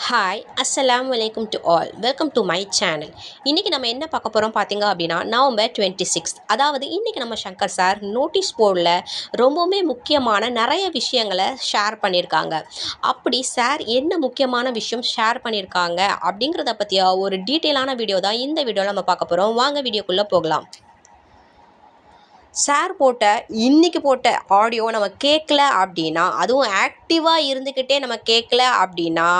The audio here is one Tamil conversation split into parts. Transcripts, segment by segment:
ஹாய் அஸ்ஸலாமு அலைக்கும் to all welcome to my channel. இன்றைக்கி நம்ம என்ன பார்க்க போகிறோம் பார்த்தீங்க அப்படின்னா நவம்பர் 26. அதாவது இன்றைக்கி நம்ம சங்கர் சார் நோட்டீஸ் போர்டில் ரொம்பவுமே முக்கியமான நிறைய விஷயங்களை ஷேர் பண்ணியிருக்காங்க. அப்படி சார் என்ன முக்கியமான விஷயம் ஷேர் பண்ணியிருக்காங்க அப்படிங்கிறத பற்றிய ஒரு டீட்டெயிலான வீடியோ தான் இந்த வீடியோவில் நம்ம பார்க்க போகிறோம். வாங்க வீடியோக்குள்ளே போகலாம். சார் இன்றைக்கி போட்ட ஆடியோ நம்ம கேட்கல அப்படின்னா, அதுவும் ஆக்டிவாக இருந்துக்கிட்டே நம்ம கேட்கல அப்படின்னா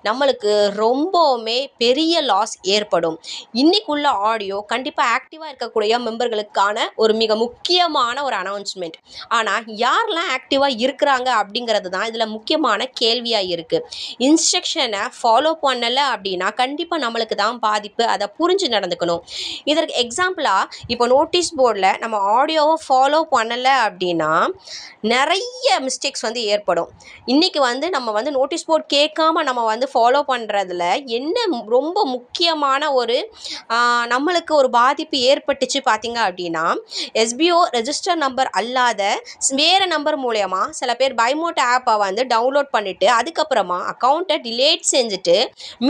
நம்மளுக்கு ரொம்பவுமே பெரிய லாஸ் ஏற்படும். இன்றைக்குள்ள ஆடியோ கண்டிப்பாக ஆக்டிவாக இருக்கக்கூடிய மெம்பர்களுக்கான ஒரு மிக முக்கியமான ஒரு அனௌன்ஸ்மெண்ட். ஆனால் யாரெல்லாம் ஆக்டிவாக இருக்கிறாங்க அப்படிங்கிறது தான் இதில் முக்கியமான கேள்வியாக இருக்குது. இன்ஸ்ட்ரக்ஷனை ஃபாலோ பண்ணலை அப்படின்னா கண்டிப்பாக நம்மளுக்கு தான் பாதிப்பு. அதை புரிஞ்சு நடந்துக்கணும். இதற்கு எக்ஸாம்பிளாக இப்போ நோட்டீஸ் போர்டில் நம்ம ஆடியோவை ஃபாலோ பண்ணலை அப்படின்னா நிறைய மிஸ்டேக்ஸ் ஏற்படும். இன்றைக்கி நம்ம நோட்டீஸ் போர்ட் கேட்காம நம்ம ஃபாலோ பண்ணுறதுல என்ன ரொம்ப முக்கியமான ஒரு நம்மளுக்கு ஒரு பாதிப்பு ஏற்பட்டுச்சு பார்த்தீங்க அப்படின்னா, எஸ்பிஓ ரெஜிஸ்டர் நம்பர் அல்லாத வேறு நம்பர் மூலயமா சில பேர் பைமோட் ஆப்பை டவுன்லோட் பண்ணிவிட்டு அதுக்கப்புறமா அக்கௌண்ட்டை டிலேட் செஞ்சுட்டு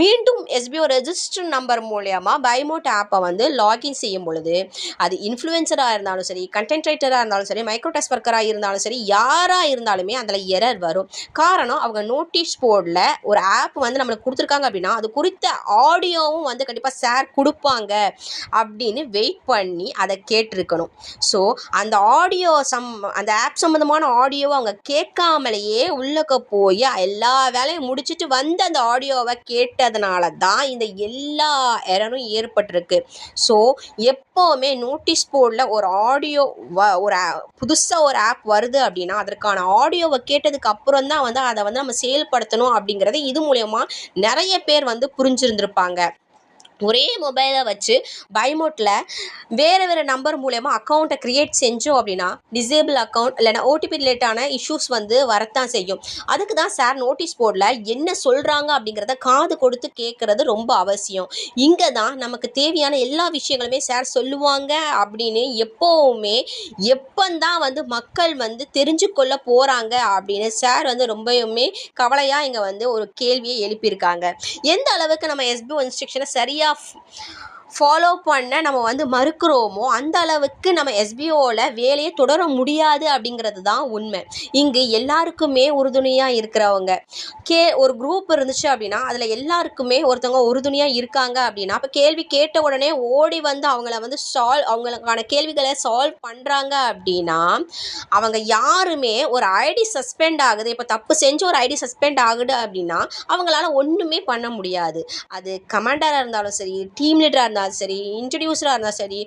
மீண்டும் எஸ்பிஓ ரெஜிஸ்டர் நம்பர் மூலயமா பைமோட் ஆப்பை லாகின் செய்யும் பொழுது அது இன்ஃப்ளூயன்சராக இருந்தாலும் சரி, கண்டென்ட் ரைட்டராக இருந்தாலும் சரி, மைக்ரோ டெஸ்ட் ஒர்க்கராக இருந்தாலும் சரி, யாராக இருந்தாலுமே அதில் எரர் வரும். காரணம் அவங்க நோட்டீஸ் போர்டில் ஒரு ஆப் நம்மளுக்கு கொடுத்துருக்காங்க அப்படின்னா அது குறித்த ஆடியோவும் கண்டிப்பாக ஷேர் கொடுப்பாங்க அப்படின்னு வெயிட் பண்ணி அதை கேட்டிருக்கணும். ஸோ அந்த அந்த ஆப் சம்மந்தமான ஆடியோவை அவங்க கேட்காமலேயே உள்ளக்க போய் எல்லா வேலையும் முடிச்சுட்டு அந்த ஆடியோவை கேட்டதுனால தான் இந்த எல்லா எரரும் ஏற்பட்டிருக்கு. ஸோ எப்போவுமே நோட்டீஸ் போர்டில் ஒரு ஆடியோ ஒரு புதுசாக ஒரு ஆப் வருது அப்படின்னா அதற்கான ஆடியோவை கேட்டதுக்கு அப்புறம் தான் அதை நம்ம செயல்படுத்தணும் அப்படிங்கிறது இது மூலயமா நிறைய பேர் புரிஞ்சிருந்திருப்பாங்க. ஒரே மொபைலை வச்சு பைமோட்டில் வேறு நம்பர் மூலயமா அக்கௌண்ட்டை க்ரியேட் செஞ்சோம் அப்படின்னா டிசேபிள் அக்கௌண்ட் இல்லைனா ஓடிபி ரிலேட்டான இஷ்யூஸ் வரத்தான் செய்யும். அதுக்கு தான் சார் நோட்டீஸ் போர்டில் என்ன சொல்கிறாங்க அப்படிங்கிறத காது கொடுத்து கேட்குறது ரொம்ப அவசியம். இங்கே தான் நமக்கு தேவையான எல்லா விஷயங்களுமே சார் சொல்லுவாங்க அப்படின்னு எப்போவுமே எப்பந்தான் மக்கள் தெரிஞ்சு கொள்ள போகிறாங்க அப்படின்னு சார் ரொம்பவுமே கவலையாக இங்கே ஒரு கேள்வியை எழுப்பியிருக்காங்க. எந்த அளவுக்கு நம்ம எஸ்பிஓ இன்ஸ்ட்ரக்ஷனை சரியாக ஃபாலோ பண்ண நம்ம மறுக்கிறோமோ அந்த அளவுக்கு நம்ம எஸ்பிஓவில் வேலையை தொடர முடியாது அப்படிங்கிறது தான் உண்மை. இங்கு எல்லாருக்குமே உறுதுணையாக இருக்கிறவங்க ஒரு குரூப் இருந்துச்சு அப்படின்னா அதில் எல்லாருக்குமே ஒருத்தவங்க உறுதுணையாக இருக்காங்க அப்படின்னா அப்போ கேள்வி கேட்ட உடனே ஓடி அவங்கள அவங்களுக்கான கேள்விகளை சால்வ் பண்ணுறாங்க அப்படின்னா அவங்க யாருமே ஒரு ஐடி சஸ்பெண்ட் ஆகுது, இப்போ தப்பு செஞ்சு ஒரு ஐடி சஸ்பெண்ட் ஆகுது அப்படின்னா அவங்களால ஒன்றுமே பண்ண முடியாது. அது கமாண்டராக இருந்தாலும் சரி, டீம் லீடராக இருந்தாலும் சரி, இன்ட்ரடியூசராக இருந்தாலும் சரி,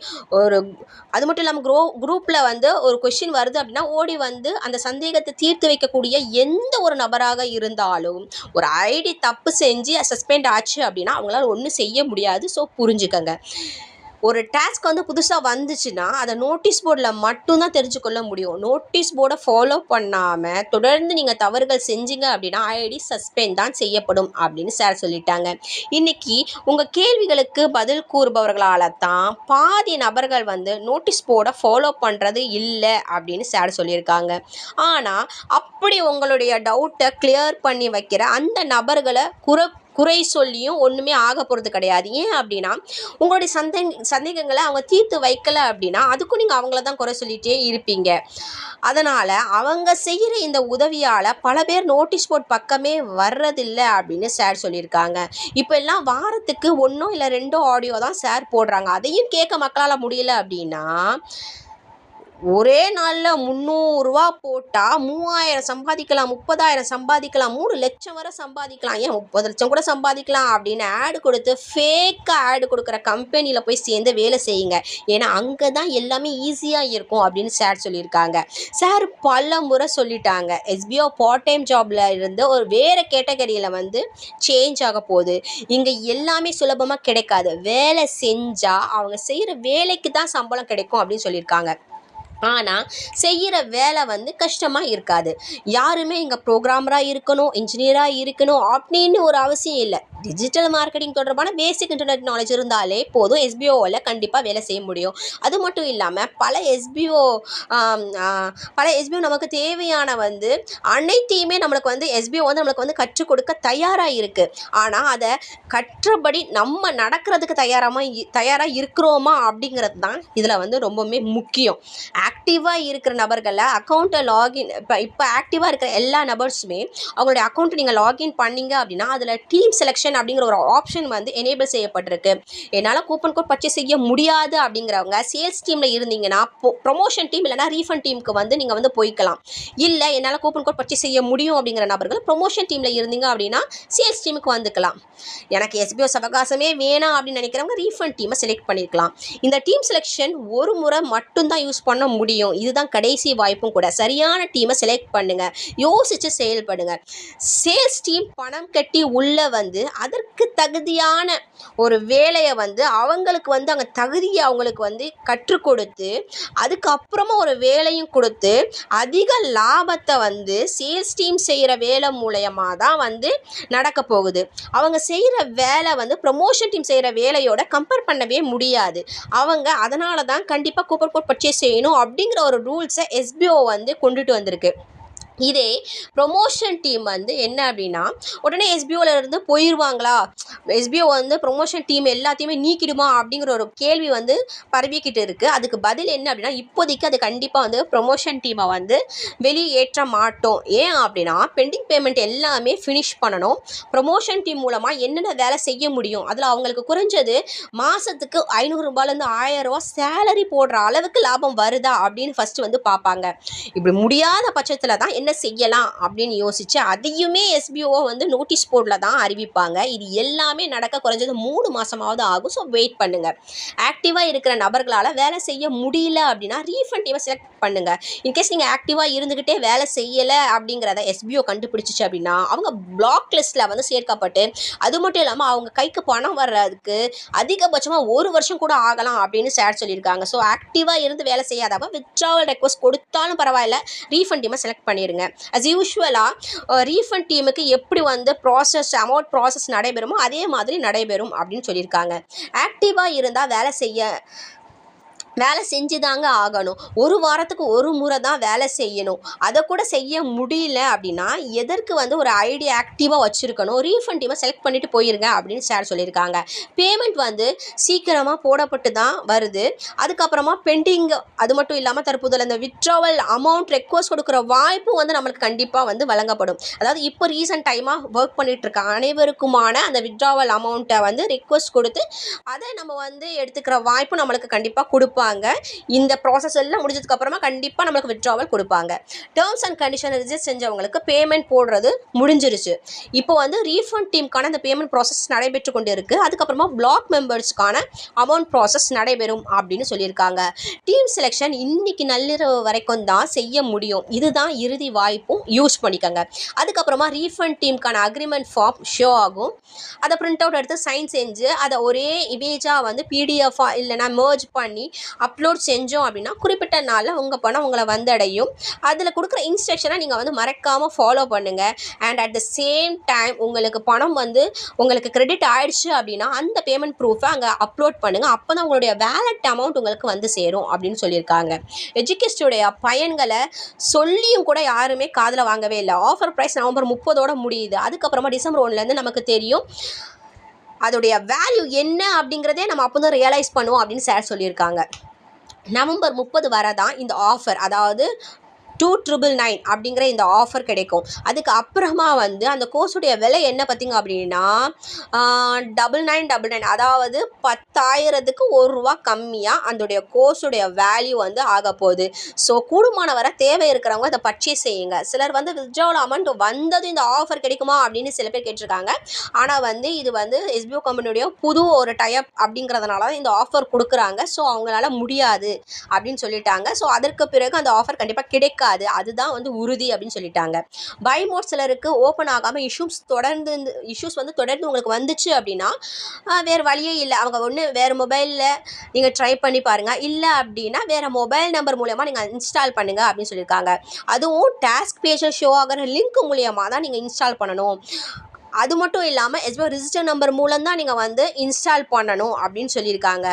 அது மட்டும் இல்லாமல் குரூப்பில் ஒரு கொஸ்டின் வருது அப்படின்னா ஓடி அந்த சந்தேகத்தை தீர்த்து வைக்கக்கூடிய எந்த ஒரு நபராக இருந்தாலும் ஒரு ஐடி தப்பு செஞ்சு சஸ்பெண்ட் ஆச்சு அப்படின்னா அவங்களால ஒன்றும் செய்ய முடியாது. ஸோ புரிஞ்சுக்கங்க. ஒரு டாஸ்க் புதுசாக வந்துச்சுன்னா அதை நோட்டீஸ் போர்டில் மட்டும்தான் தெரிஞ்சுக்கொள்ள முடியும். நோட்டீஸ் போர்டை ஃபாலோ பண்ணாமல் தொடர்ந்து நீங்கள் தவறுகள் செஞ்சீங்க அப்படின்னா ஐடி சஸ்பெண்ட் தான் செய்யப்படும் அப்படின்னு சார் சொல்லிட்டாங்க. இன்றைக்கி உங்கள் கேள்விகளுக்கு பதில் கூறுபவர்களால் தான் பாதி நபர்கள் நோட்டீஸ் போர்டை ஃபாலோ பண்ணுறது இல்லை அப்படின்னு சார் சொல்லியிருக்காங்க. ஆனால் அப்படி உங்களுடைய டவுட்டை கிளியர் பண்ணி வைக்கிற அந்த நபர்களை குறை சொல்லியும் ஒன்றுமே ஆக போகிறது கிடையாது. ஏன் அப்படின்னா உங்களுடைய சந்தேகங்களை அவங்க தீர்த்து வைக்கலை அப்படின்னா அதுக்கும் நீங்கள் அவங்கள தான் குறை சொல்லிகிட்டே இருப்பீங்க. அதனால் அவங்க செய்கிற இந்த உதவியால் பல பேர் நோட்டீஸ் போர்ட் பக்கமே வர்றதில்லை அப்படின்னு சார் சொல்லியிருக்காங்க. இப்போ எல்லாம் வாரத்துக்கு 1 இல்லை 2 ஆடியோ தான் சார் போடுறாங்க. அதையும் கேட்க மக்களால் முடியல அப்படின்னா ஒரே நாளில் 300 ரூபா போட்டால் 3000 சம்பாதிக்கலாம், 30,000 சம்பாதிக்கலாம், 3 லட்சம் வரை சம்பாதிக்கலாம், ஏன் 30 லட்சம் கூட சம்பாதிக்கலாம் அப்படின்னு ஆடு கொடுத்து ஃபேக்காக ஆடு கொடுக்குற கம்பெனியில் போய் சேர்ந்து வேலை செய்யுங்க. ஏன்னா அங்கே தான் எல்லாமே ஈஸியாக இருக்கும் அப்படின்னு சார் சொல்லியிருக்காங்க. சார் பல முறை சொல்லிட்டாங்க எஸ்பிஓ பார்ட் டைம் ஜாபில் இருந்து ஒரு வேறு கேட்டகரியில் சேஞ்ச் ஆக போகுது. இங்கே எல்லாமே சுலபமாக கிடைக்காது. வேலை செஞ்சால் அவங்க செய்கிற வேலைக்கு தான் சம்பளம் கிடைக்கும் அப்படின்னு சொல்லியிருக்காங்க. ஆனால் செய்கிற வேலை வந்து கஷ்டமாக இருக்காது. யாருமே இங்கே ப்ரோக்ராமராக இருக்கணும், இன்ஜினியராக இருக்கணும் அப்படின்னு ஒரு அவசியம் இல்லை. டிஜிட்டல் மார்க்கெட்டிங் தொடர்பான பேசிக் இன்டர்நெட் நாலேஜ் இருந்தாலே போதும், எஸ்பிஓவில் கண்டிப்பாக வேலை செய்ய முடியும். அது மட்டும் இல்லாமல் பல எஸ்பிஓ நமக்கு தேவையான வந்து அனைத்தையுமே நம்மளுக்கு வந்து எஸ்பிஓ வந்து நம்மளுக்கு வந்து கற்றுக் கொடுக்க தயாராக இருக்குது. ஆனால் அதை கற்றபடி நம்ம நடக்கிறதுக்கு தயாராக இருக்கிறோமா அப்படிங்கிறது தான் இதில் வந்து ரொம்பவுமே முக்கியம். ஆக்டிவாக இருக்கிற நபர்களை அக்கௌண்ட்டை லாகின் இப்போ ஆக்டிவாக இருக்கிற எல்லா நபர்ஸுமே அவங்களுடைய அக்கௌண்ட்டை நீங்கள் லாகின் பண்ணீங்க அப்படின்னா அதில் டீம் செலெக்ஷன் அப்படிங்கிற ஒரு ஆப்ஷன் வந்து எனேபிள் செய்யப்பட்டிருக்கு. என்னால் கூப்பன் கோட் பர்ச்சேஸ் செய்ய முடியாது அப்படிங்கிறவங்க சேல்ஸ் டீமில் இருந்தீங்கன்னா ப்ரொமோஷன் டீம் இல்லைனா ரீஃபண்ட் டீமுக்கு வந்து நீங்கள் வந்து போய்க்கலாம். இல்லை என்னால் கூப்பன் கோட் பர்ச்சேஸ் செய்ய முடியும் அப்படிங்கிற நபர்கள் ப்ரொமோஷன் டீமில் இருந்தீங்க அப்படின்னா சேல்ஸ் டீமுக்கு வந்துக்கலாம். எனக்கு எஸ்பிஓ அவகாசமே வேணாம் அப்படின்னு நினைக்கிறவங்க ரீஃபண்ட் டீமை செலக்ட் பண்ணிக்கலாம். இந்த டீம் செலெக்ஷன் ஒரு முறை மட்டும்தான் யூஸ் பண்ண முடியும். இதுதான் கடைசி வாய்ப்பும் கூட. சரியான டீமை செலக்ட் பண்ணுங்க, யோசிச்சு செயல்படுங்க. சேல்ஸ் டீம் பணம் கட்டி உள்ள வந்து அதற்கு தகுதியான ஒரு வேலையை வந்து அவங்களுக்கு வந்து அங்கே தகுதியை அவங்களுக்கு வந்து கற்றுக் கொடுத்து அதுக்கப்புறமா ஒரு வேலையும் கொடுத்து அதிக லாபத்தை வந்து சேல்ஸ் டீம் செய்கிற வேலை மூலயமா தான் வந்து நடக்க போகுது. அவங்க செய்கிற வேலை வந்து ப்ரொமோஷன் டீம் செய்கிற வேலையோட கம்பேர் பண்ணவே முடியாது. அவங்க அதனால தான் கண்டிப்பாக கூப்பன் கோட் பர்ச்சேஸ் செய்யணும் அப்படிங்கிற ஒரு ரூல்ஸை எஸ்பிஓ வந்து கொண்டுட்டு வந்திருக்கு. இதே ப்ரொமோஷன் டீம் வந்து என்ன அப்படின்னா உடனே எஸ்பிஓவில் இருந்து போயிடுவாங்களா, எஸ்பிஓ வந்து ப்ரொமோஷன் டீம் எல்லாத்தையுமே நீக்கிடுமா அப்படிங்கிற ஒரு கேள்வி வந்து பரவிக்கிட்டு இருக்குது. அதுக்கு பதில் என்ன அப்படின்னா இப்போதைக்கு அது கண்டிப்பாக வந்து ப்ரொமோஷன் டீமை வந்து வெளியேற்ற மாட்டோம். ஏன் அப்படின்னா பெண்டிங் பேமெண்ட் எல்லாமே ஃபினிஷ் பண்ணணும். ப்ரொமோஷன் டீம் மூலமாக என்னென்ன வேலை செய்ய முடியும், அதில் அவங்களுக்கு குறைஞ்சது மாதத்துக்கு 500 ரூபாயிலேருந்து 1000 ரூபா சேலரி போடுற அளவுக்கு லாபம் வருதா அப்படின்னு ஃபஸ்ட்டு வந்து பார்ப்பாங்க. இப்படி முடியாத பட்சத்தில் தான் என்ன செய்யலாம் அப்படின்னு யோசிச்சு அதையுமே எஸ்பிஓ வந்து நோட்டீஸ் போர்டில் தான் அறிவிப்பாங்க. இது எல்லாமே நடக்க குறைஞ்சது 3 மாதமாவது ஆகும். ஸோ வெயிட் பண்ணுங்க. ஆக்டிவாக இருக்கிற நபர்களால் வேலை செய்ய முடியல அப்படின்னா ரீஃபண்ட் டீமை செலக்ட் பண்ணுங்க. இன்கேஸ் நீங்கள் ஆக்டிவாக இருந்துக்கிட்டே வேலை செய்யலை அப்படிங்கிறத எஸ்பிஓ கண்டுபிடிச்சிச்சு அப்படின்னா அவங்க பிளாக் லிஸ்ட்டில் வந்து சேர்க்கப்பட்டு அது மட்டும் இல்லாமல் அவங்க கைக்கு பணம் வர்றதுக்கு அதிகபட்சமாக 1 வருஷம் கூட ஆகலாம் அப்படின்னு சார் சொல்லியிருக்காங்க. ஸோ ஆக்டிவாக இருந்து வேலை செய்யாதவங்க வித்ட்ராவல் ரெக்வஸ்ட் கொடுத்தாலும் பரவாயில்ல, ரீஃபண்ட் டீமை செலக்ட் பண்ணிடுங்க. அஸ் யூஷுவலாக ரீஃபண்ட் டீமுக்கு எப்படி வந்து அமௌண்ட் ப்ராசஸ் நடைபெறுமோ அதே மாதிரி நடைபெறும் அப்படின்னு சொல்லியிருக்காங்க. ஆக்டிவாக இருந்தால் வேலை செஞ்சு தாங்க ஆகணும். ஒரு வாரத்துக்கு ஒரு முறை தான் வேலை செய்யணும். அதை கூட செய்ய முடியல அப்படின்னா எதற்கு வந்து ஒரு ஐடி ஆக்டிவாக வச்சுருக்கணும், ரீஃபண்ட் டீமை செலக்ட் பண்ணிவிட்டு போயிருங்க அப்படின்னு சார் சொல்லியிருக்காங்க. பேமெண்ட் வந்து சீக்கிரமாக போடப்பட்டு தான் வருது. அதுக்கப்புறமா பெண்டிங், அது மட்டும் இல்லாமல் தற்போதில் இந்த வித்ட்ராவல் அமௌண்ட் ரெக்வஸ்ட் கொடுக்குற வாய்ப்பும் வந்து நம்மளுக்கு கண்டிப்பாக வந்து வழங்கப்படும். அதாவது இப்போ ரீசன்ட் டைமாக ஒர்க் பண்ணிகிட்டு இருக்க அனைவருக்குமான அந்த வித்ட்ராவல் அமௌண்ட்டை வந்து ரெக்வஸ்ட் கொடுத்து அதை நம்ம வந்து எடுத்துக்கிற வாய்ப்பு நம்மளுக்கு கண்டிப்பாக கொடுப்பாங்க. இந்த ப்ராசஸ் எல்லாம் முடிஞ்சதுக்கு அப்புறமா கண்டிப்பாக நம்மளுக்கு வித்ட்ராவல் கொடுப்பாங்க. டேர்ம்ஸ் அண்ட் கண்டிஷன் ரிஜிஸ்டர் செஞ்சவங்களுக்கு பேமெண்ட் போடுறது முடிஞ்சிருச்சு. இப்போ வந்து ரீஃபண்ட் டீமுக்கான அந்த பேமெண்ட் ப்ராசஸ் நடைபெற்று கொண்டு இருக்குது. அதுக்கப்புறமா பிளாக் மெம்பர்ஸ்க்கான அமௌண்ட் ப்ராசஸ் நடைபெறும் அப்படின்னு சொல்லியிருக்காங்க. டீம் செலெக்ஷன் இன்னைக்கு நள்ளிரவு வரைக்கும் தான் செய்ய முடியும். இதுதான் இறுதி வாய்ப்பும், யூஸ் பண்ணிக்கோங்க. அதுக்கப்புறமா ரீஃபண்ட் டீமுக்கான அக்ரிமெண்ட் ஃபார்ம் ஷோ ஆகும். அதை பிரிண்ட் அவுட் எடுத்து சைன் செஞ்சு அதை ஒரே இமேஜாக வந்து பிடிஎஃபாக இல்லைனா மர்ஜ் பண்ணி அப்லோட் செஞ்சோம் அப்படின்னா குறிப்பிட்ட நாளில் உங்கள் பணம் உங்களை வந்தடையும். அதில் கொடுக்குற இன்ஸ்ட்ரக்ஷனை நீங்கள் வந்து மறக்காமல் ஃபாலோ பண்ணுங்கள். And at the same time உங்களுக்கு பணம் வந்து உங்களுக்கு கிரெடிட் ஆயிடுச்சு அப்படின்னா அந்த பேமெண்ட் ப்ரூஃபை அங்கே அப்லோட் பண்ணுங்கள். அப்போ தான் உங்களுடைய வேலட் அமௌண்ட் உங்களுக்கு வந்து சேரும் அப்படின்னு சொல்லியிருக்காங்க. எஜுகேஸ்டுடைய பயன்களை சொல்லியும் கூட யாருமே காதில் வாங்கவே இல்லை. ஆஃபர் ப்ரைஸ் நவம்பர் 30 முடியுது. அதுக்கப்புறமா டிசம்பர் 1 நமக்கு தெரியும் அதோடைய வேல்யூ என்ன அப்படிங்கிறதே நம்ம அப்போ தான் ரியலைஸ் பண்ணுவோம் அப்படின்னு சார் சொல்லியிருக்காங்க. நவம்பர் 30 வரதான் இந்த ஆஃபர், அதாவது 2999 அப்படிங்கிற இந்த ஆஃபர் கிடைக்கும். அதுக்கு அப்புறமா வந்து அந்த கோர்ஸுடைய விலை என்ன பார்த்திங்க அப்படின்னா 9999, அதாவது 10,000க்கு ₹1 கம்மியாக அதோடைய கோர்ஸுடைய வேல்யூ வந்து ஆக போகுது. ஸோ கூடுமான வர தேவை இருக்கிறவங்க அதை பர்ச்சேஸ் செய்யுங்க. சிலர் வந்து வித்ட்ராவல் அமௌண்ட் வந்தது இந்த ஆஃபர் கிடைக்குமா அப்படின்னு சில பேர் கேட்டிருக்காங்க. ஆனால் வந்து இது வந்து எஸ்பிஓ கம்பெனியுடைய புது ஒரு டைப் அப்படிங்கிறதுனால தான் இந்த ஆஃபர் கொடுக்குறாங்க. ஸோ அவங்களால முடியாது அப்படின்னு சொல்லிட்டாங்க. ஸோ அதற்கு பிறகு அந்த ஆஃபர் கண்டிப்பாக கிடைக்காது இருக்காது, அதுதான் வந்து உறுதி அப்படின்னு சொல்லிட்டாங்க. பை மோட் சிலருக்கு ஓப்பன் ஆகாமல் இஷ்யூஸ் வந்து தொடர்ந்து உங்களுக்கு வந்துச்சு அப்படின்னா வேறு வழியே இல்லை. அவங்க ஒன்று வேறு மொபைலில் நீங்கள் ட்ரை பண்ணி பாருங்கள், இல்லை அப்படின்னா வேறு மொபைல் நம்பர் மூலயமா நீங்கள் இன்ஸ்டால் பண்ணுங்கள் அப்படின்னு சொல்லியிருக்காங்க. அதுவும் டாஸ்க் பேஜில் ஷோ ஆகிற லிங்க் மூலியமாக தான் நீங்கள் இன்ஸ்டால் பண்ணணும். அது மட்டும் இல்லாமல் எஸ்பிஓ ரிஜிஸ்டர் நம்பர் மூலம் தான் நீங்கள் வந்து இன்ஸ்டால் பண்ணணும் அப்படின்னு சொல்லியிருக்காங்க.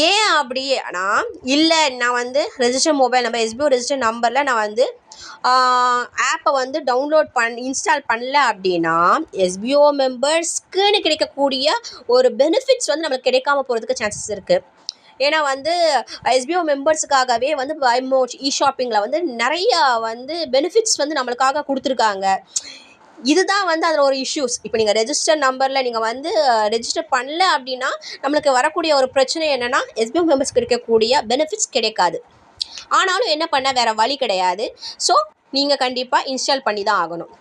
ஏன் அப்படின்னா, இல்லை நான் வந்து மொபைல் நம்பர் எஸ்பிஓ ரெஜிஸ்டர் நம்பரில் நான் வந்து ஆப்பை வந்து இன்ஸ்டால் பண்ணல அப்படின்னா எஸ்பிஓ மெம்பர்ஸ்க்குன்னு கிடைக்கக்கூடிய ஒரு பெனிஃபிட்ஸ் வந்து நம்மளுக்கு கிடைக்காம போகிறதுக்கு சான்சஸ் இருக்குது. ஏன்னா வந்து எஸ்பிஓ மெம்பர்ஸுக்காகவே வந்து பைமோட் ஷாப்பிங்கில் வந்து நிறைய வந்து பெனிஃபிட்ஸ் வந்து நம்மளுக்காக கொடுத்துருக்காங்க. இதுதான் வந்து அதில் ஒரு இஷ்யூஸ். இப்போ நீங்கள் ரெஜிஸ்டர் நம்பரில் நீங்கள் வந்து ரெஜிஸ்டர் பண்ணல அப்படின்னா நம்மளுக்கு வரக்கூடிய ஒரு பிரச்சனை என்னென்னா எஸ்பிஓ மெம்பர்ஸ்க்கு கிடைக்கக்கூடிய பெனிஃபிட்ஸ் கிடைக்காது. ஆனாலும் என்ன பண்ண வேறு வழி கிடையாது. ஸோ நீங்கள் கண்டிப்பாக இன்ஸ்டால் பண்ணி தான் ஆகணும்.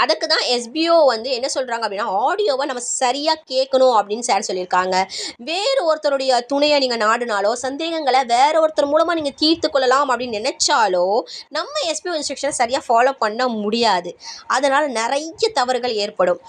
அதுக்கு தான் எஸ்பிஓ வந்து என்ன சொல்கிறாங்க அப்படின்னா, ஆடியோவை நம்ம சரியாக கேட்கணும் அப்படின்னு சார் சொல்லியிருக்காங்க. வேறு ஒருத்தருடைய துணையை நீங்கள் நாடினாலோ, சந்தேகங்களை வேறு ஒருத்தர் மூலமாக நீங்கள் தீர்த்து கொள்ளலாம் அப்படின்னு நினச்சாலோ நம்ம எஸ்பிஓ இன்ஸ்ட்ரக்ஷனை சரியாக ஃபாலோ பண்ண முடியாது. அதனால் நிறைய தவறுகள் ஏற்படும்.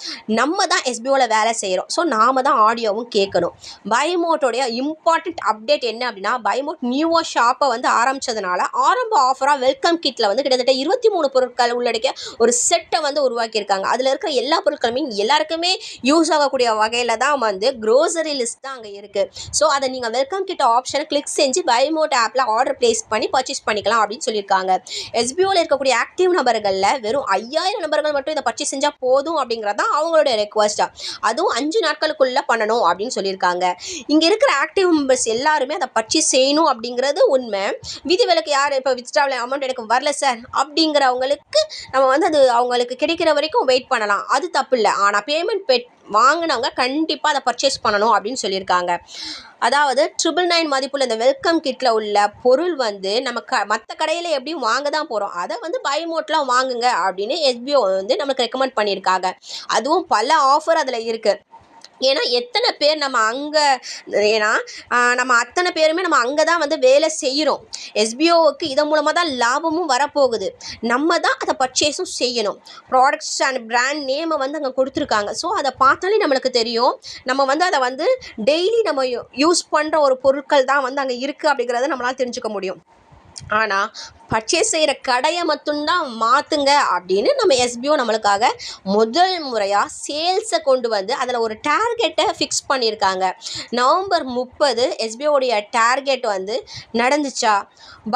நம்ம தான் எஸ்பிஓவில் வேலை செய்கிறோம், ஸோ நாம் தான் ஆடியோவும் கேட்கணும். பைமோட்டோடைய இம்பார்ட்டண்ட் அப்டேட் என்ன அப்படின்னா, பைமோட் நியூவாக ஷாப்பை வந்து ஆரம்பித்ததுனால ஆரம்ப ஆஃபராக வெல்கம் கிட்டில் வந்து கிட்டத்தட்ட 23 பொருட்கள் உள்ளடக்கிய ஒரு செட்டை வந்து உருவாக்கியிருக்காங்க. அதில் இருக்கிற எல்லா பொருட்களுமே எல்லாருக்குமே யூஸ் ஆகக்கூடிய வகையில் தான் வந்து க்ரோசரி லிஸ்ட் தான் அங்கே இருக்குது. ஸோ அதை நீங்கள் வெல்கம் கிட்ட ஆப்ஷனை கிளிக் செஞ்சு பைமோட் ஆப்பில் ஆர்டர் ப்ளேஸ் பண்ணி பர்ச்சேஸ் பண்ணிக்கலாம் அப்படின்னு சொல்லியிருக்காங்க. எஸ்பிஓவில் இருக்கக்கூடிய ஆக்டிவ் நபர்களில் வெறும் 5000 நபர்கள் மட்டும் இதை பர்ச்சேஸ் செஞ்சால் போதும் அப்படிங்கிறது தான் அவங்களுடைய ரெக்வஸ்ட்டாக. அதுவும் 5 நாட்களுக்குள்ளே பண்ணணும் அப்படின்னு சொல்லியிருக்காங்க. இங்கே இருக்கிற ஆக்டிவ் மெம்பர்ஸ் எல்லாருமே அதை பர்ச்சேஸ் செய்யணும் அப்படிங்கிறது உண்மை. விதிவிலக்கு யார் இப்போ வித்ட்ராவல் அமௌண்ட் எனக்கு வரல சார் அப்படிங்கிறவங்களுக்கு நம்ம வந்து அது அவங்களுக்கு கிடைக்கிற வரைக்கும் வெயிட் பண்ணலாம், அது தப்பு இல்லை. ஆனால் பேமெண்ட் வாங்கினவங்க கண்டிப்பாக அதை பர்ச்சேஸ் பண்ணணும் அப்படின்னு சொல்லியிருக்காங்க. அதாவது 999 மதிப்புள்ள இந்த வெல்கம் கிட்டில் உள்ள பொருள் வந்து நம்ம மற்ற கடையில் எப்படியும் வாங்க தான் போகிறோம், அதை வந்து பைமோட்டில் வாங்குங்க அப்படின்னு எஸ்பிஓ வந்து நமக்கு ரெக்கமெண்ட் பண்ணியிருக்காங்க. அதுவும் பல ஆஃபர் அதில் இருக்குது. ஏன்னா எத்தனை பேர் நம்ம அத்தனை பேருமே நம்ம அங்கே தான் வந்து வேலை செய்கிறோம். எஸ்பிஓவுக்கு இதன் மூலமாக தான் லாபமும் வரப்போகுது. நம்ம தான் அதை பர்ச்சேஸும் செய்யணும். ப்ராடக்ட்ஸ் அண்ட் பிராண்ட் நேமை வந்து அங்கே கொடுத்துருக்காங்க. ஸோ அதை பார்த்தாலே நம்மளுக்கு தெரியும் நம்ம வந்து அதை வந்து டெய்லி நம்ம யூஸ் பண்ணுற ஒரு பொருட்கள் தான் வந்து அங்கே இருக்குது அப்படிங்கிறத நம்மளால் தெரிஞ்சுக்க முடியும். ஆனால் பர்ச்சேஸ் செய்கிற கடையை மட்டும்தான் மாற்றுங்க அப்படின்னு நம்ம எஸ்பிஓ நம்மளுக்காக முதல் முறையாக சேல்ஸை கொண்டு வந்து அதில் ஒரு டார்கெட்டை ஃபிக்ஸ் பண்ணியிருக்காங்க. நவம்பர் 30 எஸ்பிஓடைய டார்கெட் வந்து நடந்துச்சா,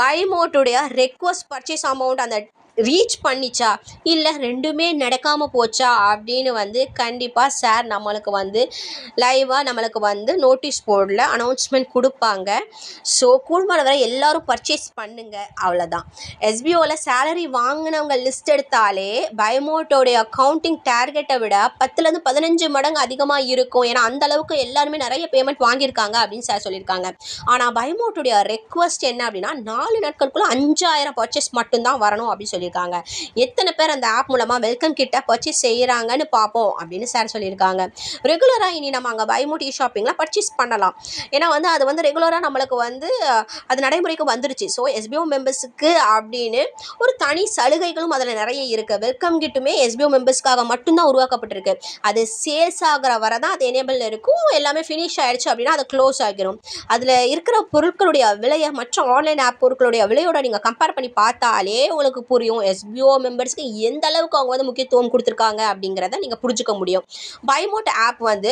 பைமோட்டுடைய ரெக்வஸ்ட் பர்ச்சேஸ் அமௌண்ட் அந்த ரீச் பண்ணிச்சா, இல்லை ரெண்டுமே நடக்காமல் போச்சா அப்படின்னு வந்து கண்டிப்பாக சார் நம்மளுக்கு வந்து லைவாக நம்மளுக்கு வந்து நோட்டீஸ் போர்டில் அனௌன்ஸ்மெண்ட் கொடுப்பாங்க. ஸோ கூடுமான வரை எல்லோரும் பர்ச்சேஸ் பண்ணுங்க, அவ்வளோதான். எஸ்பிஓவில் சேலரி வாங்கினவங்க லிஸ்ட் எடுத்தாலே பைமோட்டோடைய அக்கௌண்டிங் டார்கெட்டை விட 10லேருந்து 15 மடங்கு அதிகமாக இருக்கும். ஏன்னா அந்த அளவுக்கு எல்லாருமே நிறைய பேமெண்ட் வாங்கியிருக்காங்க அப்படின்னு சார் சொல்லியிருக்காங்க. ஆனால் பைமோட்டோடைய ரெக்வஸ்ட் என்ன அப்படின்னா 4 நாட்களுக்குள்ளே 5000 பர்ச்சேஸ் மட்டும்தான் வரணும் அப்படின்னு சொல்லியிருக்காங்க. எத்தனை பேர் அந்த ஆப் மூலமாக வெல்கம் கிட்ட பர்ச்சேஸ் செய்கிறாங்கன்னு பார்ப்போம் அப்படின்னு சார் சொல்லியிருக்காங்க. ரெகுலராக இனி நம்ம அங்கே பைமோட் ஷாப்பிங்கில் பர்ச்சேஸ் பண்ணலாம். ஏன்னா வந்து அது வந்து ரெகுலராக நம்மளுக்கு வந்து அது நடைமுறைக்கு வந்துருச்சு. ஸோ எஸ்பிஓ மெம்பர்ஸுக்கு அப்படின்னு ஒரு தனி சலுகைகளும் அதில் நிறைய இருக்குது. வெல்கம் கிட்டுமே எஸ்பிஓ மெம்பர்ஸ்க்காக மட்டும்தான் உருவாக்கப்பட்டிருக்கு. அது சேல்ஸ் ஆகிற வரை தான் அது எனேபிள் இருக்கும். எல்லாமே ஃபினிஷ் ஆகிடுச்சு அப்படின்னா அது க்ளோஸ் ஆகிரும். அதில் இருக்கிற பொருட்களுடைய விலையை மற்ற ஆன்லைன் ஆப் பொருட்களுடைய விலையோட நீங்கள் கம்பேர் பண்ணி பார்த்தாலே உங்களுக்கு புரியும் எஸ்பிஓ மெம்பர்ஸ்க்கு எந்த அளவுக்கு அவங்க வந்து முக்கியத்துவம் கொடுத்துருக்காங்க அப்படிங்கிறத நீங்கள் புரிஞ்சுக்க முடியும். பைமோட் ஆப் வந்து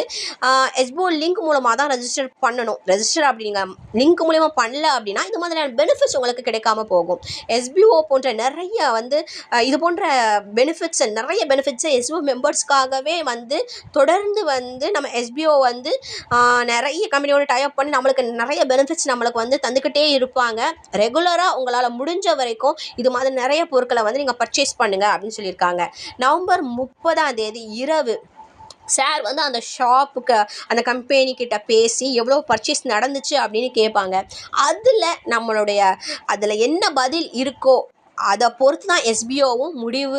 எஸ்பிஓ லிங்க் மூலமாக தான் ரெஜிஸ்டர் பண்ணணும். ரெஜிஸ்டர் அப்படி நீங்கள் லிங்க் மூலமாக பண்ணல அப்படின்னா இது மாதிரியான பெனிஃபிட்ஸ் உங்களுக்கு கிடைக்காம போகும். எஸ்பிஓ போன்ற நிறைய வந்து இது போன்ற நிறைய பெனிஃபிட்ஸை எஸ்பிஓ மெம்பர்ஸ்க்காகவே வந்து தொடர்ந்து வந்து நம்ம எஸ்பிஓ வந்து நிறைய கம்பெனியோட டைப் பண்ணி நம்மளுக்கு நிறைய பெனிஃபிட்ஸ் நம்மளுக்கு வந்து தந்துக்கிட்டே இருப்பாங்க. ரெகுலராக உங்களால் முடிஞ்ச வரைக்கும் இது மாதிரி நிறைய பொருட்களை வந்து நீங்கள் பர்ச்சேஸ் பண்ணுங்கள் அப்படின்னு சொல்லியிருக்காங்க. நவம்பர் 30 இரவு சார் வந்து அந்த ஷாப்புக்கு அந்த கம்பெனிக்கிட்ட பேசி எவ்வளோ பர்ச்சேஸ் நடந்துச்சு அப்படின்னு கேட்பாங்க. அதில் என்ன பதில் இருக்கோ அதை பொறுத்து தான் எஸ்பிஓவும் முடிவு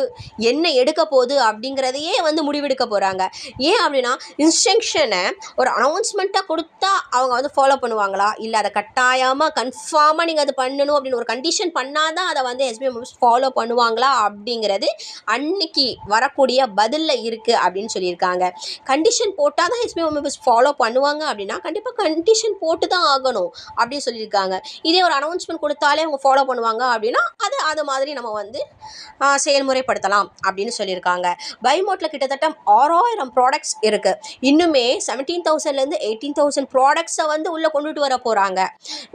என்ன எடுக்க போகுது அப்படிங்கிறதையே வந்து முடிவெடுக்க போகிறாங்க. ஏன் அப்படின்னா இன்ஸ்ட்ரக்ஷனை ஒரு அனௌன்ஸ்மெண்ட்டாக கொடுத்தா அவங்க வந்து ஃபாலோ பண்ணுவாங்களா, இல்லை அதை கட்டாயமாக கன்ஃபார்மாக நீங்கள் அது பண்ணணும் அப்படின்னு ஒரு கண்டிஷன் பண்ணால் தான் அதை வந்து எஸ்பிஓ மெம்பர்ஸ் ஃபாலோ பண்ணுவாங்களா அப்படிங்கிறது அன்னைக்கு வரக்கூடிய பதிலில் இருக்குது அப்படின்னு சொல்லியிருக்காங்க. கண்டிஷன் போட்டால் தான் எஸ்பிஓ மெம்பர்ஸ் ஃபாலோ பண்ணுவாங்க அப்படின்னா கண்டிப்பாக கண்டிஷன் போட்டு தான் ஆகணும் அப்படின்னு சொல்லியிருக்காங்க. இதே ஒரு அனௌன்ஸ்மெண்ட் கொடுத்தாலே அவங்க ஃபாலோ பண்ணுவாங்க அப்படின்னா அது மாதிரி நம்ம வந்து செயல்முறைப்படுத்தலாம் அப்படின்னு சொல்லியிருக்காங்க. பைமோட்டில் கிட்டத்தட்ட 6000 ப்ராடக்ட்ஸ் இருக்குது. இன்னுமே 17,000லேருந்து 18,000 ப்ராடக்ட்ஸை வந்து உள்ளே கொண்டுட்டு வர போகிறாங்க.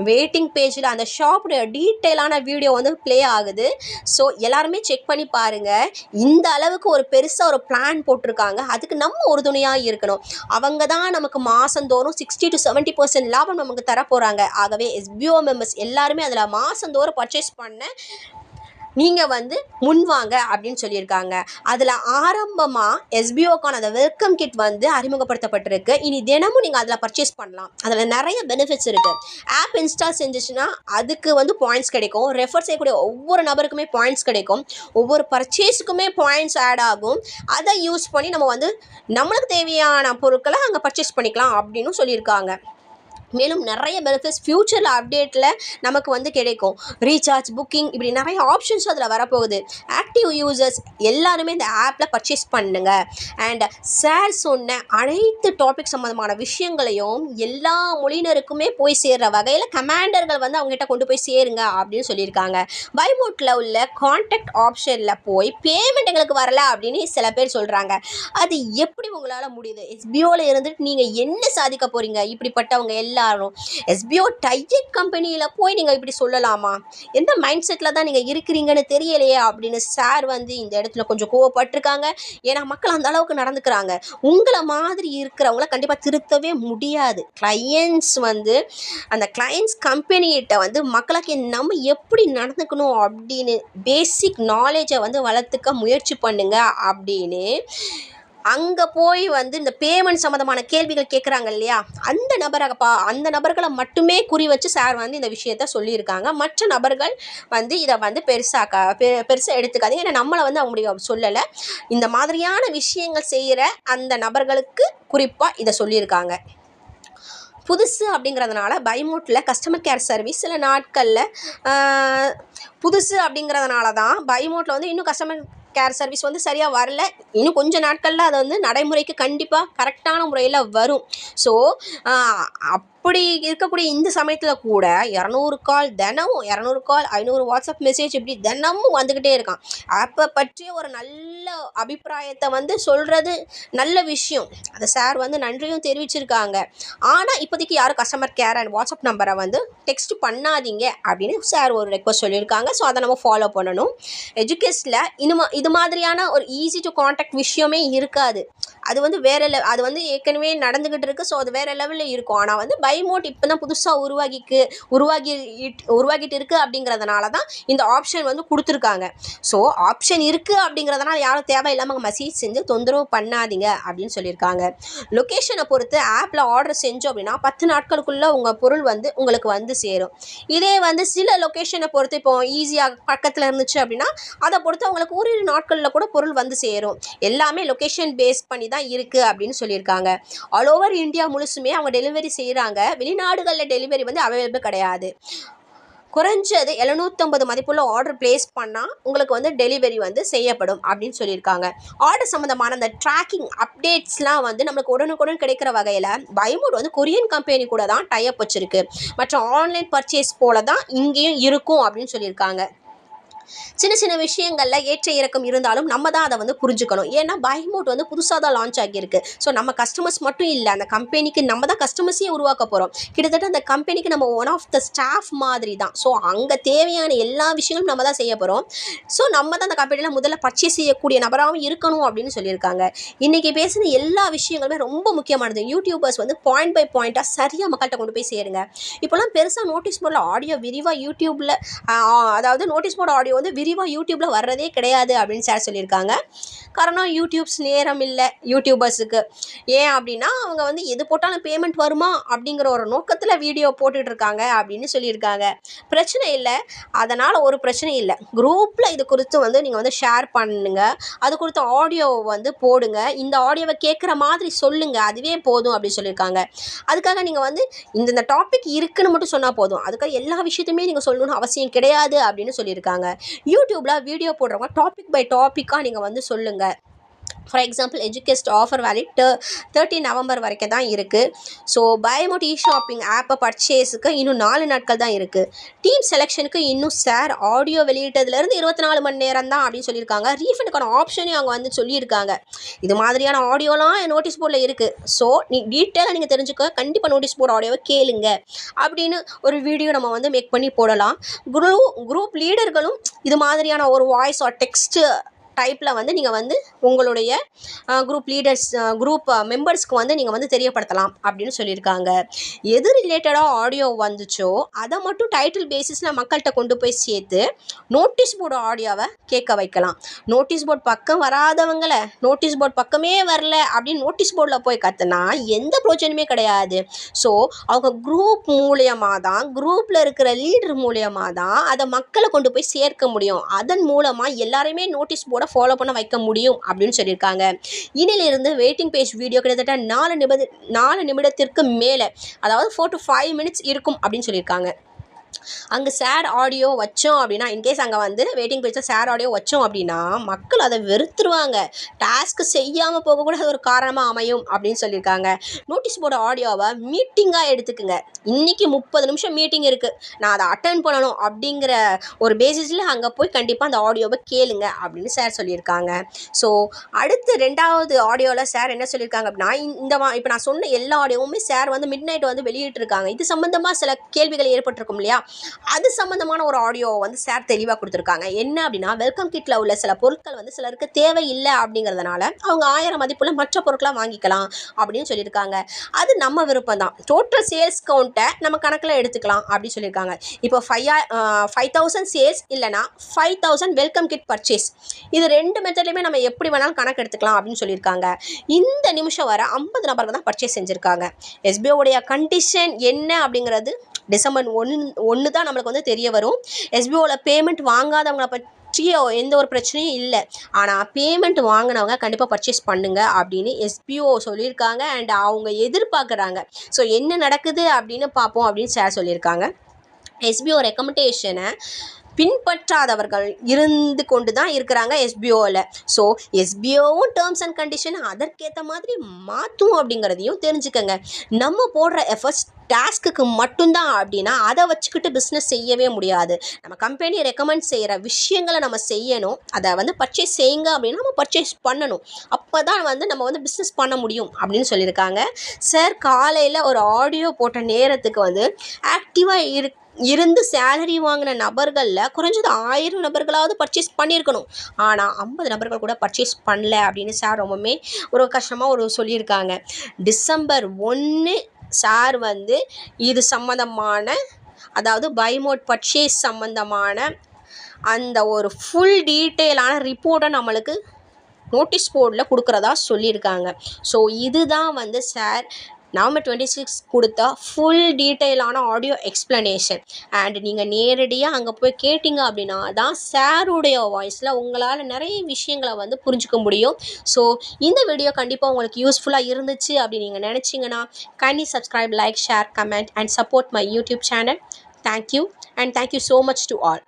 வெயிட்டிங் பேஜில் அந்த ஷாப்புடைய டீட்டெயிலான வீடியோ வந்து ப்ளே ஆகுது. ஸோ எல்லாருமே செக் பண்ணி பாருங்கள். இந்த அளவுக்கு ஒரு பெருசாக ஒரு பிளான் போட்டிருக்காங்க. அதுக்கு நம்ம உறுதுணையாக இருக்கணும். அவங்க தான் நமக்கு மாதந்தோறும் 60 to 70% லாபம் நமக்கு தர போகிறாங்க. ஆகவே எஸ்பிஓ மெம்பர்ஸ் எல்லாருமே அதில் மாதந்தோறும் பர்ச்சேஸ் பண்ண நீங்கள் வந்து முன்வாங்க அப்படின்னு சொல்லியிருக்காங்க. அதில் ஆரம்பமாக எஸ்பிஓக்கான அந்த வெல்கம் கிட் வந்து அறிமுகப்படுத்தப்பட்டிருக்கு. இனி தினமும் நீங்கள் அதில் பர்ச்சேஸ் பண்ணலாம். அதில் நிறைய பெனிஃபிட்ஸ் இருக்குது. ஆப் இன்ஸ்டால் செஞ்சிச்சுன்னா அதுக்கு வந்து பாயிண்ட்ஸ் கிடைக்கும். ரெஃபர் செய்யக்கூடிய ஒவ்வொரு நபருக்குமே பாயிண்ட்ஸ் கிடைக்கும். ஒவ்வொரு பர்ச்சேஸுக்குமே பாயிண்ட்ஸ் ஆட் ஆகும். அதை யூஸ் பண்ணி நம்ம வந்து நம்மளுக்கு தேவையான பொருட்களை அங்கே பர்ச்சேஸ் பண்ணிக்கலாம் அப்படின்னு சொல்லியிருக்காங்க. மேலும் நிறைய பெனிஃபிட்ஸ் ஃப்யூச்சரில் அப்டேட்டில் நமக்கு வந்து கிடைக்கும். ரீசார்ஜ், புக்கிங், இப்படி நிறைய ஆப்ஷன்ஸ் அதில் வரப்போகுது. ஆக்டிவ் யூசர்ஸ் எல்லாருமே இந்த ஆப்பில் பர்ச்சேஸ் பண்ணுங்க. அண்ட் சார் சொன்ன அனைத்து டாபிக் சம்மந்தமான விஷயங்களையும் எல்லா மொழியினருக்குமே போய் சேர்கிற வகையில் கமாண்டர்கள் வந்து அவங்ககிட்ட கொண்டு போய் சேருங்க அப்படின்னு சொல்லியிருக்காங்க. பைமோட்டில் உள்ள கான்டாக்ட் ஆப்ஷனில் போய் பேமெண்ட் எங்களுக்கு வரல அப்படின்னு சில பேர் சொல்கிறாங்க. அது எப்படி உங்களால் முடியுது? எஸ்பிஓவில் இருந்துட்டு நீங்கள் என்ன சாதிக்க போகிறீங்க? இப்படிப்பட்டவங்க எல்லாரும் எஸ்பிஓ டைப் கம்பெனியில் போய் நீங்கள் இப்படி சொல்லலாமா? எந்த மைண்ட் செட்டில் தான் நீங்கள் இருக்கிறீங்கன்னு தெரியலையே அப்படின்னு சார் வந்து இந்த இடத்துல கொஞ்சம் கோவப்பட்டிருக்காங்க. ஏன்னா மக்கள் அந்த அளவுக்கு நடந்துக்கிறாங்க. உங்களை மாதிரி இருக்கிறவங்கள கண்டிப்பாக திருத்தவே முடியாது. கிளையண்ட்ஸ் வந்து அந்த கிளையண்ட்ஸ் கம்பெனிகிட்ட வந்து மக்களுக்கு நம்ம எப்படி நடந்துக்கணும் அப்படின்னு பேசிக் நாலேஜை வந்து வளர்த்துக்க முயற்சி பண்ணுங்க அப்படின்னு அங்கே போய் வந்து இந்த பேமெண்ட் சம்மந்தமான கேள்விகள் கேட்குறாங்க இல்லையா, அந்த நபர்களை மட்டுமே குறி வச்சு சார் வந்து இந்த விஷயத்த சொல்லியிருக்காங்க. மற்ற நபர்கள் வந்து இதை வந்து பெருசாக எடுத்துக்காதீங்க. ஏன்னா நம்மளை வந்து அவங்க சொல்லலை. இந்த மாதிரியான விஷயங்கள் செய்கிற அந்த நபர்களுக்கு குறிப்பாக இதை சொல்லியிருக்காங்க. புதுசு அப்படிங்கிறதுனால பைமோட்டில் கஸ்டமர் கேர் சர்வீஸ் சில நாட்களில் புதுசு அப்படிங்கிறதுனால தான் பைமோட்டில் வந்து இன்னும் கஸ்டமர் கேர் சர்வீஸ் வந்து சரியாக வரல. இன்னும் கொஞ்சம் நாட்களில் அது வந்து நடைமுறைக்கு கண்டிப்பாக கரெக்டான முறையில் வரும். ஸோ அப்படி இருக்கக்கூடிய இந்த சமயத்தில் கூட 200 கால் தினமும் 200 கால் 500 வாட்ஸ்அப் மெசேஜ் இப்படி தினமும் வந்துக்கிட்டே இருக்கான். ஆப்பை பற்றிய ஒரு நல்ல அபிப்பிராயத்தை வந்து சொல்கிறது நல்ல விஷயம். அதை சார் வந்து நன்றியும் தெரிவிச்சிருக்காங்க. ஆனால் இப்போதைக்கு யாரும் கஸ்டமர் கேர் அண்ட் வாட்ஸ்அப் நம்பரை வந்து டெக்ஸ்ட் பண்ணாதீங்க அப்படின்னு சார் ஒரு ரெக்வஸ்ட் சொல்லியிருக்காங்க. ஸோ அதை நம்ம ஃபாலோ பண்ணணும். எஜுகேஷனில் இது மாதிரியான ஒரு ஈஸி டு கான்டாக்ட் விஷயமே இருக்காது. அது வந்து அது வந்து ஏற்கனவே நடந்துக்கிட்டு இருக்குது. ஸோ அது வேறு லெவலில் இருக்கும். ஆனால் வந்து பைமோட் இப்போ தான் புதுசாக உருவாகிட்டு இருக்குது அப்படிங்கிறதுனால தான் இந்த ஆப்ஷன் வந்து கொடுத்துருக்காங்க. ஸோ ஆப்ஷன் இருக்குது அப்படிங்கிறதுனால யாரும் தேவையில்லாமல் மெசேஜ் செஞ்சு தொந்தரவு பண்ணாதீங்க அப்படின்னு சொல்லியிருக்காங்க. லொக்கேஷனை பொறுத்து ஆப்பில் ஆர்டர் செஞ்சோம் அப்படின்னா 10 நாட்களுக்குள்ளே உங்கள் பொருள் வந்து உங்களுக்கு வந்து சேரும். இதே வந்து சில லொக்கேஷனை பொறுத்து இப்போ ஈஸியாக பக்கத்தில் இருந்துச்சு அப்படின்னா அதை பொறுத்து அவங்களுக்கு ஒரு நாட்களில் கூட பொருள் வந்து சேரும். எல்லாமே லொக்கேஷன் பேஸ் பண்ணி தான் இருக்குது அப்படின்னு சொல்லியிருக்காங்க. ஆல் ஓவர் இந்தியா முழுசுமே அவங்க டெலிவரி செய்கிறாங்க. வெளிநாடுகளில் டெலிவரி வந்து அவைலபிள் கிடையாது. குறைஞ்சது 750 மதிப்புள்ள ஆர்டர் பிளேஸ் பண்ணால் உங்களுக்கு வந்து டெலிவரி வந்து செய்யப்படும் அப்படின்னு சொல்லியிருக்காங்க. ஆர்டர் சம்மந்தமான அந்த ட்ராக்கிங் அப்டேட்ஸ்லாம் வந்து நம்மளுக்கு உடனுக்குடன் கிடைக்கிற வகையில் பைமோட் வந்து கொரியன் கம்பெனி கூட தான் டைப் வச்சுருக்கு. மற்ற ஆன்லைன் பர்ச்சேஸ் போல தான் இங்கேயும் இருக்கும் அப்படின்னு சொல்லியிருக்காங்க. சின்ன சின்ன விஷயங்களில் ஏற்ற இறக்கம் இருந்தாலும் நம்ம தான் அதை வந்து புரிஞ்சுக்கணும். ஏன்னா பைமோட் வந்து புதுசாக தான் லான்ச் ஆகியிருக்கு. ஸோ நம்ம கஸ்டமர்ஸ் மட்டும் இல்லை, அந்த கம்பெனிக்கு நம்ம தான் கஸ்டமர்ஸையே உருவாக்க போகிறோம். கிட்டத்தட்ட அந்த கம்பெனிக்கு நம்ம ஒன் ஆஃப் த ஸ்டாஃப் மாதிரி தான். ஸோ அங்கே தேவையான எல்லா விஷயங்களும் நம்ம தான் செய்ய போகிறோம். ஸோ நம்ம தான் அந்த கம்பெனியில் முதல்ல பர்ச்சேஸ் செய்யக்கூடிய நபராகவும் இருக்கணும் அப்படின்னு சொல்லியிருக்காங்க. இன்றைக்கி பேசின எல்லா விஷயங்களுமே ரொம்ப முக்கியமானது. யூடியூபர்ஸ் வந்து பாயிண்ட் பை பாயிண்ட்டாக சரியாக மக்கள்கிட்ட கொண்டு போய் சேருங்க. இப்போலாம் பெருசாக நோட்டீஸ் போர்டில் ஆடியோ விரிவாக யூடியூப்பில் அதாவது நோட்டீஸ் போர்டு ஆடியோ வந்து விரிவாக யூடியூப்பில் வர்றதே கிடையாது அப்படின்னு சார் சொல்லியிருக்காங்க. காரணம் யூடியூப்ஸ் நேரம் இல்லை யூடியூபர்ஸுக்கு. ஏன் அப்படின்னா அவங்க வந்து எது போட்டாலும் பேமெண்ட் வருமா அப்படிங்கிற ஒரு நோக்கத்தில் வீடியோ போட்டுட்ருக்காங்க அப்படின்னு சொல்லியிருக்காங்க. பிரச்சனை இல்லை, அதனால் ஒரு பிரச்சனை இல்லை. குரூப்பில் இது குறித்து வந்து நீங்கள் வந்து ஷேர் பண்ணுங்கள், அது குறித்த ஆடியோவை வந்து போடுங்க, இந்த ஆடியோவை கேட்குற மாதிரி சொல்லுங்கள், அதுவே போதும் அப்படின்னு சொல்லியிருக்காங்க. அதுக்காக நீங்கள் வந்து இந்த டாபிக் இருக்குன்னு மட்டும் சொன்னால் போதும், அதுக்காக எல்லா விஷயத்தையுமே நீங்கள் சொல்லணும்னு அவசியம் கிடையாது அப்படின்னு சொல்லியிருக்காங்க. யூடியூப்பில் வீடியோ போடுறவங்க டாபிக் பை டாப்பிக்காக நீங்கள் வந்து சொல்லுங்கள். For example எஜுகேஸ்ட் offer valid 30 November வரைக்கும் தான் இருக்குது. ஸோ பைமோட் ஷாப்பிங் ஆப்பை பர்ச்சேஸுக்கு இன்னும் 4 நாட்கள் தான் இருக்குது. டீம் செலெக்ஷனுக்கு இன்னும் சார் ஆடியோ வெளியிட்டதுலேருந்து 24 மணி நேரம் தான் அப்படின்னு சொல்லியிருக்காங்க. ரீஃபண்டுக்கான ஆப்ஷனையும் அவங்க வந்து சொல்லியிருக்காங்க. இது மாதிரியான ஆடியோலாம் நோட்டீஸ் போர்டில் இருக்குது. ஸோ டீட்டெயிலாக நீங்கள் தெரிஞ்சுக்க கண்டிப்பாக நோட்டீஸ் போர்டு ஆடியோவை கேளுங்க அப்படின்னு ஒரு வீடியோ நம்ம வந்து மேக் பண்ணி போடலாம். குரூப் லீடர்களும் இது மாதிரியான ஒரு வாய்ஸ் ஆர் டெக்ஸ்ட்டு டைப்பில் வந்து நீங்கள் வந்து உங்களுடைய குரூப் லீடர்ஸ் குரூப் மெம்பர்ஸ்க்கு வந்து நீங்கள் வந்து தெரியப்படுத்தலாம் அப்படின்னு சொல்லியிருக்காங்க. எது ரிலேட்டடாக ஆடியோ வந்துச்சோ அதை மட்டும் டைட்டில் பேசிஸில் மக்கள்கிட்ட கொண்டு போய் சேர்த்து நோட்டீஸ் போர்டு ஆடியோவை கேட்க வைக்கலாம். நோட்டீஸ் போர்டு பக்கம் வராதவங்களை நோட்டீஸ் போர்டு பக்கமே வரல அப்படின்னு நோட்டீஸ் போர்டில் போய் கற்றுனா எந்த பிரயோஜனமே கிடையாது. ஸோ அவங்க குரூப் மூலியமாக தான், குரூப்பில் இருக்கிற லீடர் மூலியமாக தான் அதை மக்களை கொண்டு போய் சேர்க்க முடியும். அதன் மூலமாக எல்லாருமே நோட்டீஸ் போர்டை ஃபாலோ பண்ண வைக்க முடியும் அப்படின்னு சொல்லியிருக்காங்க. இனிலிருந்து வெயிட்டிங் பேஜ் வீடியோ கிட்டத்தட்ட 4 நிமிடத்திற்கு மேலே, அதாவது 4 to 5 minutes இருக்கும் அப்படின்னு சொல்லியிருக்காங்க. அங்கே ஷேர் ஆடியோ வச்சோம் அப்படின்னா, இன்கேஸ் அங்கே வந்து வெயிட்டிங் பேஜில் ஷேர் ஆடியோ வச்சோம் அப்படின்னா மக்கள் அதை வெறுத்துருவாங்க. டாஸ்க்கு செய்யாமல் போக கூட அது ஒரு காரணமாக அமையும் அப்படின்னு சொல்லியிருக்காங்க. நோட்டீஸ் போர்டு ஆடியோவை மீட்டிங்காக எடுத்துக்குங்க. இன்றைக்கி 30 நிமிஷம் மீட்டிங் இருக்குது, நான் அதை அட்டன் பண்ணணும் அப்படிங்கிற ஒரு பேசிஸில் அங்கே போய் கண்டிப்பாக அந்த ஆடியோவை கேளுங்க அப்படின்னு சார் சொல்லியிருக்காங்க. ஸோ அடுத்து 2வது ஆடியோவில் சார் என்ன சொல்லியிருக்காங்க அப்படின்னா, இப்போ நான் சொன்ன எல்லா ஆடியோவுமே சார் வந்து மிட் நைட் வந்து வெளியிட்டிருக்காங்க. இது சம்மந்தமாக சில கேள்விகள் ஏற்பட்டிருக்கும் இல்லையா, அது சம்மந்தமான ஒரு ஆடியோ வந்து சார் தெளிவாக கொடுத்துருக்காங்க. என்ன அப்படின்னா, வெல்கம் கிட்டில் உள்ள சில பொருட்கள் வந்து சிலருக்கு தேவை இல்லை அப்படிங்கிறதுனால அவங்க 1000 மதிப்புள்ள மற்ற பொருட்களை வாங்கிக்கலாம் அப்படின்னு சொல்லியிருக்காங்க. அது நம்ம விருப்பம் தான். டோட்டல் சேல்ஸ் கவுண்ட்டை நம்ம கணக்கில் எடுத்துக்கலாம் அப்படின்னு சொல்லியிருக்காங்க. இப்போ 5000 சேல்ஸ் இல்லைனா 5000 வெல்கம் கிட் பர்ச்சேஸ், இது 2 மெத்தட்லையுமே நம்ம எப்படி வேணாலும் கணக்கு எடுத்துக்கலாம் அப்படின்னு சொல்லியிருக்காங்க. இந்த நிமிஷம் வர 50 நபர்கள் தான் பர்ச்சேஸ் செஞ்சுருக்காங்க. எஸ்பிஓடைய கண்டிஷன் என்ன அப்படிங்கிறது டிசம்பர் 1 தான் நம்மளுக்கு வந்து தெரிய வரும். எஸ்பிஓவில் பேமெண்ட் வாங்காதவங்களை பற்றிய எந்த ஒரு பிரச்சனையும் இல்லை. ஆனால் பேமெண்ட் வாங்கினவங்க கண்டிப்பாக பர்ச்சேஸ் பண்ணுங்க அப்படின்னு எஸ்பிஓ சொல்லியிருக்காங்க. அண்ட் அவங்க எதிர்பார்க்குறாங்க. ஸோ என்ன நடக்குது அப்படின்னு பார்ப்போம் அப்படின்னு சார் சொல்லியிருக்காங்க. எஸ்பிஓ ரெக்கமெண்டேஷனை பின்பற்றாதவர்கள் இருந்து கொண்டு தான் இருக்கிறாங்க எஸ்பிஓவில். ஸோ எஸ்பிஓவும் டேர்ம்ஸ் அண்ட் கண்டிஷன் அதற்கேற்ற மாதிரி மாற்றும் அப்படிங்கிறதையும் தெரிஞ்சுக்கங்க. நம்ம போடுற எஃபர்ட்ஸ் டாஸ்க்குக்கு மட்டும்தான் அப்படின்னா அதை வச்சுக்கிட்டு பிஸ்னஸ் செய்யவே முடியாது. நம்ம கம்பெனி ரெக்கமெண்ட் செய்கிற விஷயங்களை நம்ம செய்யணும். அதை வந்து பர்ச்சேஸ் செய்யுங்க அப்படின்னா நம்ம பர்ச்சேஸ் பண்ணணும். அப்போ தான் வந்து நம்ம வந்து பிஸ்னஸ் பண்ண முடியும் அப்படின்னு சொல்லியிருக்காங்க. சார் காலையில் ஒரு ஆடியோ போட்ட நேரத்துக்கு வந்து ஆக்டிவாக இருந்து சேலரி வாங்கின நபர்களில் குறைஞ்சது 1000 நபர்களாவது பர்ச்சேஸ் பண்ணியிருக்கணும். ஆனால் 50 நபர்கள் கூட பர்ச்சேஸ் பண்ணல அப்படின்னு சார் ரொம்பவுமே ஒரு கஷ்டமாக சொல்லியிருக்காங்க. டிசம்பர் 1 சார் வந்து இது சம்மந்தமான, அதாவது பைமோட் பர்ச்சேஸ் சம்மந்தமான அந்த ஒரு ஃபுல் டீட்டெயிலான ரிப்போர்ட்டை நம்மளுக்கு நோட்டீஸ் போர்டில் கொடுக்குறதா சொல்லியிருக்காங்க. ஸோ இதுதான் வந்து சார் நவம்பர் 26 கொடுத்த ஃபுல் டீட்டெயிலான ஆடியோ எக்ஸ்ப்ளனேஷன். அண்ட் நீங்கள் நேரடியாக அங்கே போய் கேட்டிங்க அப்படின்னா தான் சாருடைய வாய்ஸில் உங்களால் நிறைய விஷயங்களை வந்து புரிஞ்சுக்க முடியும். ஸோ இந்த வீடியோ கண்டிப்பாக உங்களுக்கு யூஸ்ஃபுல்லாக இருந்துச்சு அப்படின்னு நீங்கள் நினச்சிங்கன்னா kindly subscribe, like, share, comment and support my YouTube channel. Thank you and thank you so much to all.